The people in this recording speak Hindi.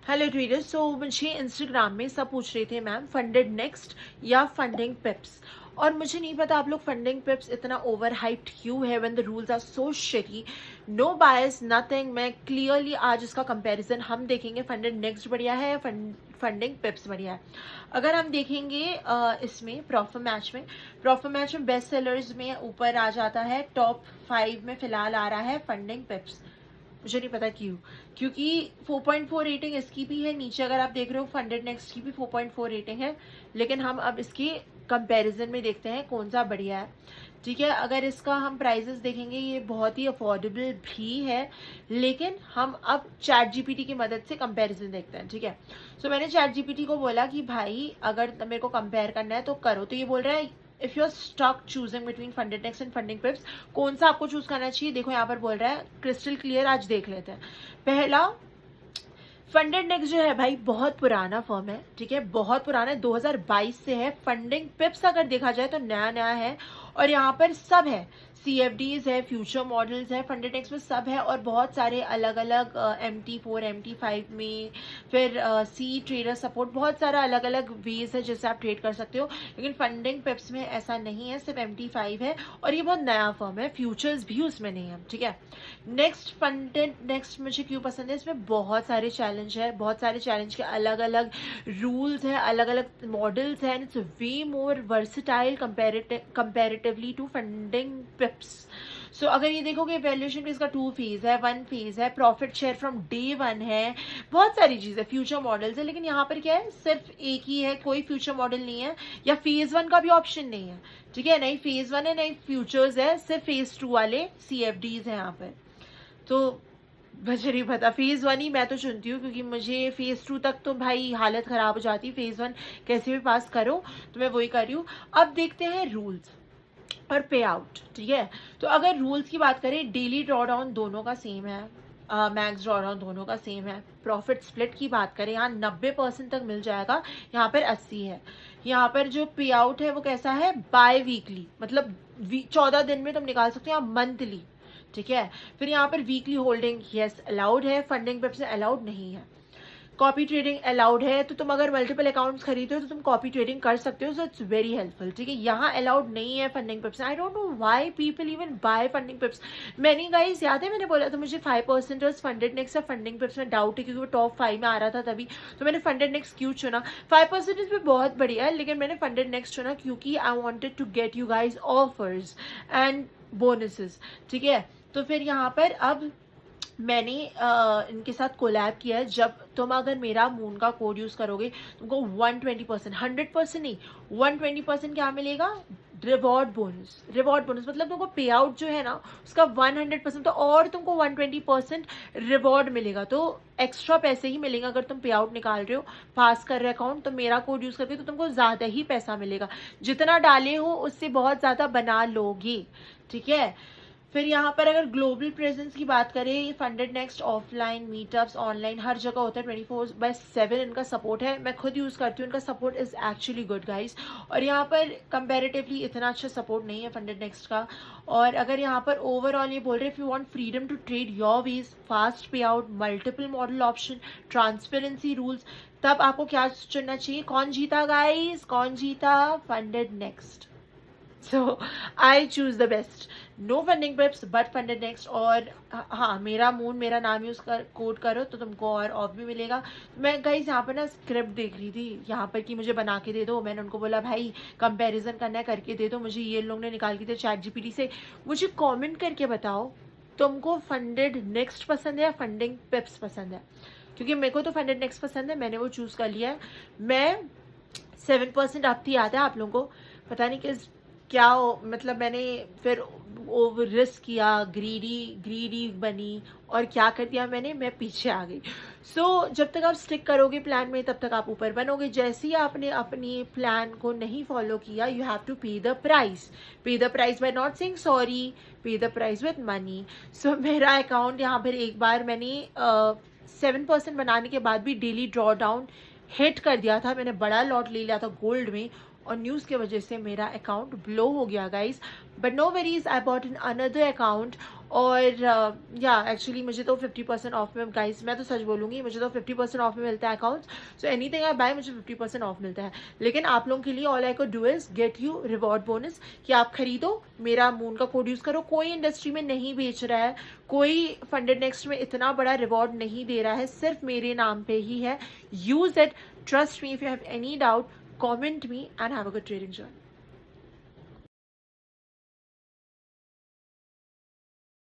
Hello traders. सो मुझे इंस्टाग्राम में सब पूछ रहे थे मैम फंडेड नेक्स्ट या फंडिंग पिप्स, और मुझे नहीं पता आप लोग फंडिंग पिप्स इतना ओवर हाइप्ड क्यों है when the rules are so shitty. No bias nothing. मैं क्लियरली आज इसका कंपैरिजन हम देखेंगे, फंडेड नेक्स्ट बढ़िया है या फंडिंग पिप्स बढ़िया है। अगर हम देखेंगे इसमें प्रॉफिट मैच में बेस्ट सेलर्स में ऊपर आ जाता है, टॉप 5 में फिलहाल आ रहा है फंडिंग पिप्स। मुझे नहीं पता क्यों, क्योंकि 4.4 रेटिंग इसकी भी है। नीचे अगर आप देख रहे हो फंडेड नेक्स्ट की भी 4.4 रेटिंग है, लेकिन हम अब इसके कंपैरिजन में देखते हैं कौन सा बढ़िया है। ठीक है, अगर इसका हम प्राइजेस देखेंगे ये बहुत ही अफोर्डेबल भी है, लेकिन हम अब चैट जीपीटी की मदद से कंपैरिजन देखते हैं। ठीक है, सो मैंने चैट जीपीटी को बोला कि भाई अगर मेरे को कंपेयर करना है तो करो, तो ये बोल रहा है if you are stuck choosing between FundedNext and Funding Pips, कौन सा आपको चूज करना चाहिए। देखो यहाँ पर बोल रहा है क्रिस्टल क्लियर, आज देख लेते हैं। पहला, फंडेड नेक्स्ट जो है भाई बहुत पुराना फर्म है। ठीक है, बहुत पुराना है, 2022 से है। फंडिंग पिप्स अगर देखा जाए तो नया नया है, और यहाँ पर सब है, CFDs है, फ्यूचर मॉडल्स है, फंडेड नेक्स्ट में सब है, और बहुत सारे अलग अलग MT4 MT5 में, फिर सी ट्रेडर सपोर्ट, बहुत सारा अलग अलग वेज है जिससे आप ट्रेड कर सकते हो। लेकिन फंडिंग पिप्स में ऐसा नहीं है, सिर्फ MT5 है, और ये बहुत नया फर्म है, फ्यूचर्स भी उसमें नहीं है। ठीक है, नेक्स्ट फंडेड नेक्स्ट मुझे क्यों पसंद है, इसमें बहुत सारे चैलेंज है, बहुत सारे चैलेंज के अलग अलग रूल्स हैं, अलग अलग मॉडल्स हैं, it's way more versatile comparatively to Funding Pips. So अगर ये देखोगे वैल्यूएशन पे इसका 2 फेज है, 1 फेज है, प्रॉफिट शेयर फ्रॉम डे 1 है, बहुत सारी चीजें, फ्यूचर मॉडल्स है, लेकिन यहाँ पर क्या है, सिर्फ एक ही है, कोई फ्यूचर मॉडल नहीं है, या फेज 1 का भी ऑप्शन नहीं है। ठीक है, नहीं फेज 1 है नहीं फ्यूचर्स है, सिर्फ फेज 2 वाले CFDs है यहाँ पर। तो मुझे नहीं पता, फेज 1 ही मैं तो चुनती हूँ, क्योंकि मुझे फेज 2 तक तो भाई हालत खराब हो जाती है, फेज 1 कैसे भी पास करो, तो मैं वही कर रही हूँ। अब देखते हैं रूल्स और पे आउट। ठीक है, तो अगर रूल्स की बात करें, डेली ड्रॉ डाउन दोनों का सेम है, मैक्स ड्रॉ डाउन दोनों का सेम है। प्रॉफिट स्प्लिट की बात करें, यहाँ 90% तक मिल जाएगा, यहाँ पर 80 है। यहाँ पर जो पे आउट है वो कैसा है, बाय वीकली, मतलब 14 दिन में तुम निकाल सकते हो, या मंथली। ठीक है, फिर यहाँ पर वीकली होल्डिंग यस अलाउड है, फंडिंग पिप्स में अलाउड नहीं है। कॉपी ट्रेडिंग अलाउड है, तो तुम अगर मल्टीपल अकाउंट्स खरीदते हो तो तुम कॉपी ट्रेडिंग कर सकते हो, सो इट्स वेरी हेल्पफुल। ठीक है, यहाँ अलाउड नहीं है funding पिप्स। I don't know why people even bye funding पिप्स। मैंने गाइस याद है मैंने बोला था मुझे 5% फंडेड नेक्स्ट या फंडिंग पिप्स में डाउट है, क्योंकि वो टॉप 5 में आ रहा था तभी, तो मैंने फंडेड नेक्स्ट क्यों चुना। 5% भी बहुत बढ़िया है, लेकिन मैंने फंडेड नेक्स्ट चुना क्योंकि I wanted to get you guys offers and bonuses. ठीक है, तो फिर यहाँ पर अब मैंने इनके साथ कोलैब किया है। जब तुम अगर मेरा मून का कोड यूज करोगे, तुमको 120%, 100% नहीं, 120% क्या मिलेगा, रिवॉर्ड बोनस। रिवॉर्ड बोनस मतलब तुमको पे आउट जो है ना उसका 100%, तो और तुमको 120% रिवॉर्ड मिलेगा, तो एक्स्ट्रा पैसे ही मिलेंगे। अगर तुम पे आउट निकाल रहे हो, पास कर रहे अकाउंट, तो मेरा कोड यूज करके तो तुमको ज्यादा ही पैसा मिलेगा, जितना डाले हो उससे बहुत ज्यादा बना लोगे। ठीक है, फिर यहाँ पर अगर ग्लोबल प्रेजेंस की बात करें, Funded Next offline meetups online हर जगह होता है, 24/7 इनका सपोर्ट है। मैं खुद यूज़ करती हूँ, इनका support is actually good guys. और यहाँ पर कंपैरेटिवली इतना अच्छा सपोर्ट नहीं है फंडेड नेक्स्ट का। और अगर यहाँ पर ओवरऑल ये बोल रहे हैं if you want freedom to trade your way, fast payout, multiple model option, transparency rules, तब आपको क्या चुनना चाहिए। कौन जीता गाइस, कौन जीता, FundedNext. So I choose the best, no Funding Pips but FundedNext. और हाँ, मेरा मून मेरा नाम यूज कर कोड करो तो तुमको और ऑफ भी मिलेगा। मैं गाइस यहाँ पर ना स्क्रिप्ट देख रही थी यहाँ पर कि मुझे बना के दे दो, मैंने उनको बोला भाई कंपैरिजन करना है करके दे दो मुझे, ये लोग ने निकाल के दिया चैट जीपीटी से। मुझे कमेंट करके बताओ तुमको फंडेड नेक्स्ट पसंद है या फंडिंग पिप्स पसंद है, क्योंकि मेरे को तो फंडेड नेक्स्ट पसंद है, मैंने वो चूज कर लिया है। मैं 7% अप थी, आता है आप लोगों को, पता नहीं किस क्या मतलब मैंने फिर ओवर रिस्क किया, ग्रीडी बनी, और क्या कर दिया मैंने, मैं पीछे आ गई। सो जब तक आप स्टिक करोगे प्लान में तब तक आप ऊपर बनोगे। जैसे ही आपने अपनी प्लान को नहीं फॉलो किया, यू हैव टू पे द प्राइस। पे the price by not saying sorry, पे द प्राइस विद मनी। सो मेरा अकाउंट यहाँ पर एक बार मैंने 7% बनाने के बाद भी डेली ड्रॉ डाउन हिट कर दिया था। मैंने बड़ा लॉट ले लिया था गोल्ड में, और न्यूज़ की वजह से मेरा अकाउंट ब्लो हो गया guys. But no worries, I bought in another account. और या एक्चुअली मुझे तो 50% ऑफ में गाइज, मैं तो सच बोलूँगी, मुझे तो 50% ऑफ में मिलता है accounts. So anything I buy मुझे 50% ऑफ मिलता है. लेकिन आप लोगों के लिए ऑल आई को do is get you reward bonus कि आप खरीदो, मेरा मून का कोड यूज़ करो. कोई इंडस्ट्री में नहीं बेच रहा है, कोई फंडेड नेक्स्ट में इतना बड़ा रिवॉर्ड नहीं दे रहा है, सिर्फ मेरे नाम पे ही है. Use it, trust me. If you have any doubt, comment me and have a good trading journey.